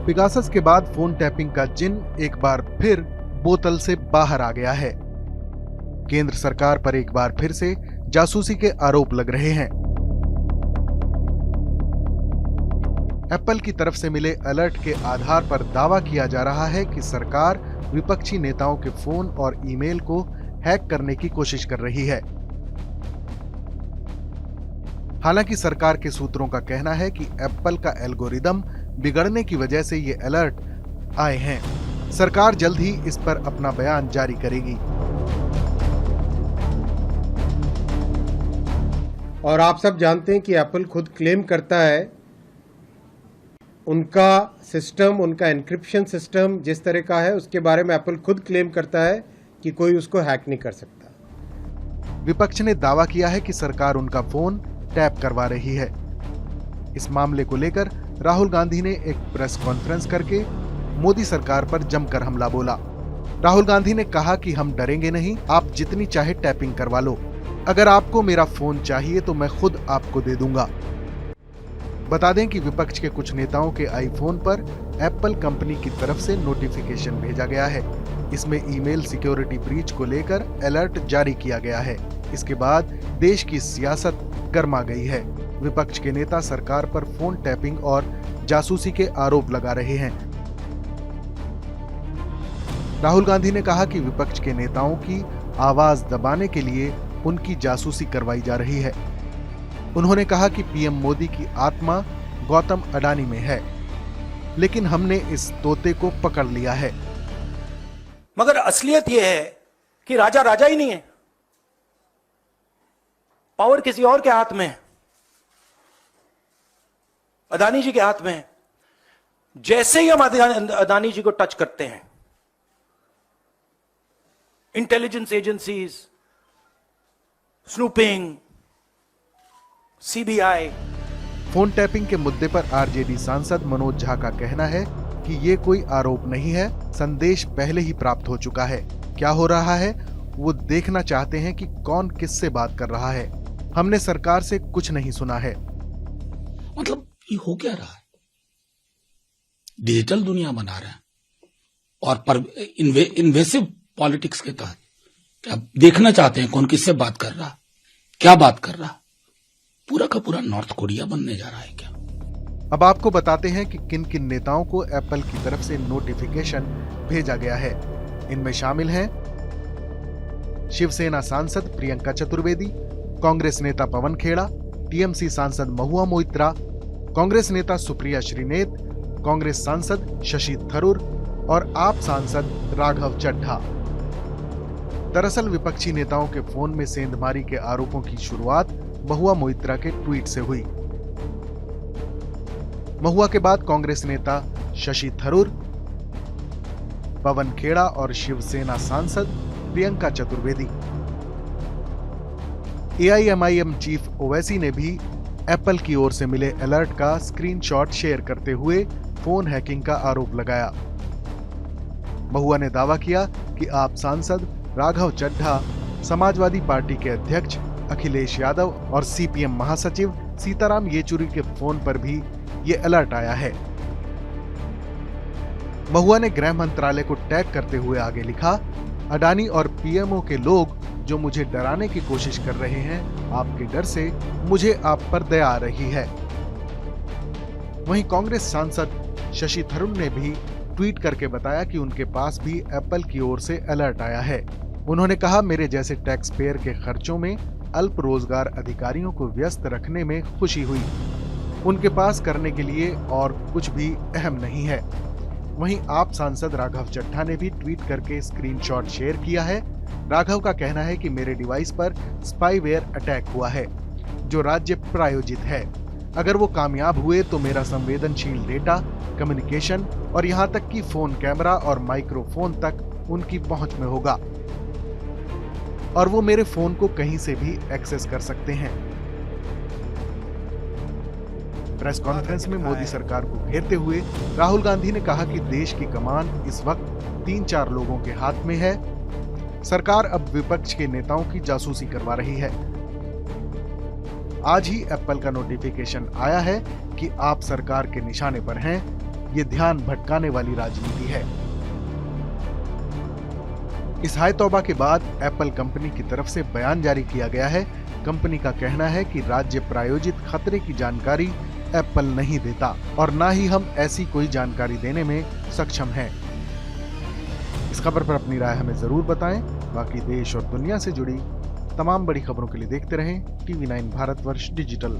Pegasus के बाद phone tapping का जिन एक बार फिर बोतल से बाहर आ गया है। केंद्र सरकार पर एक बार फिर से जासूसी के आरोप लग रहे हैं। एप्पल की तरफ से मिले अलर्ट के आधार पर दावा किया जा रहा है कि सरकार विपक्षी नेताओं के फोन और ईमेल को हैक करने की कोशिश कर रही है। हालांकि सरकार के सूत्रों का कहना है कि एप्पल का एल्गोरिदम बिगड़ने की वजह से ये अलर्ट आए हैं। सरकार जल्द ही इस पर अपना बयान जारी करेगी। और आप सब जानते हैं कि एप्पल खुद क्लेम करता है, उनका सिस्टम, उनका एन्क्रिप्शन सिस्टम जिस तरह का है उसके बारे में एप्पल खुद क्लेम करता है कि कोई उसको हैक नहीं कर सकता। विपक्ष ने दावा किया है कि सरकार उनका फोन टैप करवा रही है। इस मामले को लेकर राहुल गांधी ने एक प्रेस कॉन्फ्रेंस करके मोदी सरकार पर जमकर हमला बोला। राहुल गांधी ने कहा कि हम डरेंगे नहीं, आप जितनी चाहे टैपिंग करवा लो। अगर आपको मेरा फोन चाहिए तो मैं खुद आपको दे दूंगा। बता दें कि विपक्ष के कुछ नेताओं के आईफोन पर एप्पल कंपनी की तरफ से नोटिफिकेशन भेजा गया है। इसमें ईमेल सिक्योरिटी ब्रीच को लेकर अलर्ट जारी किया गया है। इसके बाद देश की सियासत गर्मा गई है। विपक्ष के नेता सरकार पर फोन टैपिंग और जासूसी के आरोप लगा रहे हैं। राहुल गांधी ने कहा कि विपक्ष के नेताओं की आवाज दबाने के लिए उनकी जासूसी करवाई जा रही है। उन्होंने कहा कि पीएम मोदी की आत्मा गौतम अडानी में है, लेकिन हमने इस तोते को पकड़ लिया है। मगर असलियत यह है कि राजा राजा ही नहीं है, पावर किसी और के हाथ में है, अडानी जी के हाथ में है। जैसे ही हम अडानी जी को टच करते हैं, intelligence agencies, snooping, CBI. Phone tapping के मुद्दे पर आरजेडी सांसद मनोज झा का कहना है कि ये कोई आरोप नहीं है, संदेश पहले ही प्राप्त हो चुका है। क्या हो रहा है वो देखना चाहते हैं कि कौन किससे बात कर रहा है। हमने सरकार से कुछ नहीं सुना है। मतलब ये हो क्या रहा है? डिजिटल दुनिया बना रहे हैं और पर इन्वेसिव पॉलिटिक्स के तहत क्या देखना चाहते हैं कौन किससे बात कर रहा, क्या बात कर रहा। पूरा का पूरा नॉर्थ कोरिया बनने जा रहा है क्या? अब आपको बताते हैं कि किन किन नेताओं को एप्पल की तरफ से नोटिफिकेशन भेजा गया है। इनमें शामिल हैं शिवसेना सांसद प्रियंका चतुर्वेदी, कांग्रेस नेता पवन खेड़ा, टीएमसी सांसद महुआ मोइत्रा, कांग्रेस नेता सुप्रिया श्रीनेत, कांग्रेस सांसद शशि थरूर और आप सांसद राघव चड्ढा। दरअसल विपक्षी नेताओं के फोन में सेंधमारी के आरोपों की शुरुआत महुआ मोइत्रा के ट्वीट से हुई। महुआ के बाद कांग्रेस नेता शशि थरूर, पवन खेड़ा और शिवसेना सांसद प्रियंका चतुर्वेदी। एआईएमआईएम चीफ ओवैसी ने भी एप्पल की ओर से मिले अलर्ट का स्क्रीनशॉट शेयर करते हुए फोन हैकिंग का आरोप लगाया। महुआ ने दावा किया कि आप सांसद राघव चड्ढा, समाजवादी पार्टी के अध्यक्ष अखिलेश यादव और सीपीएम महासचिव सीताराम येचुरी के फोन पर भी ये अलर्ट आया है। महुआ ने गृह मंत्रालय को टैग करते हुए आगे लिखा, अडानी और पीएमओ के लोग जो मुझे डराने की कोशिश कर रहे हैं, आपके डर से मुझे आप पर दया आ रही है। वहीं कांग्रेस सांसद शशि थरूर ने भी ट्वीट करके बताया कि उनके पास भी एप्पल की ओर से अलर्ट आया है। उन्होंने कहा, मेरे जैसे टैक्स पेयर के खर्चों में अल्प रोजगार अधिकारियों को व्यस्त रखने में खुशी हुई। उनके पास करने के लिए और कुछ भी अहम नहीं है। वहीं आप सांसद राघव चड्ढा ने भी ट्वीट करके स्क्रीनशॉट शेयर किया है। राघव का कहना है कि मेरे डिवाइस पर स्पाईवेयर अटैक हुआ है जो राज्य प्रायोजित है। अगर वो कामयाब हुए तो मेरा संवेदनशील डेटा, कम्युनिकेशन और यहाँ तक कि फोन कैमरा और माइक्रोफोन तक उनकी पहुंच में होगा और वो मेरे फोन को कहीं से भी एक्सेस कर सकते हैं। प्रेस कॉन्फ्रेंस में मोदी सरकार को घेरते हुए राहुल गांधी ने कहा कि देश की कमान इस वक्त 3-4 लोगों के हाथ में है। सरकार अब विपक्ष के नेताओं की जासूसी करवा रही है। आज ही एप्पल का नोटिफिकेशन आया है कि आप सरकार के निशाने पर हैं। ये ध्यान भटकाने वाली राजनीति है। इस हाय तौबा के बाद एप्पल कंपनी की तरफ से बयान जारी किया गया है। कंपनी का कहना है कि राज्य प्रायोजित खतरे की जानकारी एप्पल नहीं देता और ना ही हम ऐसी कोई जानकारी देने में सक्षम हैं। इस खबर पर अपनी राय हमें जरूर बताएं। बाकी देश और दुनिया से जुड़ी तमाम बड़ी खबरों के लिए देखते रहें TV9 भारतवर्ष डिजिटल।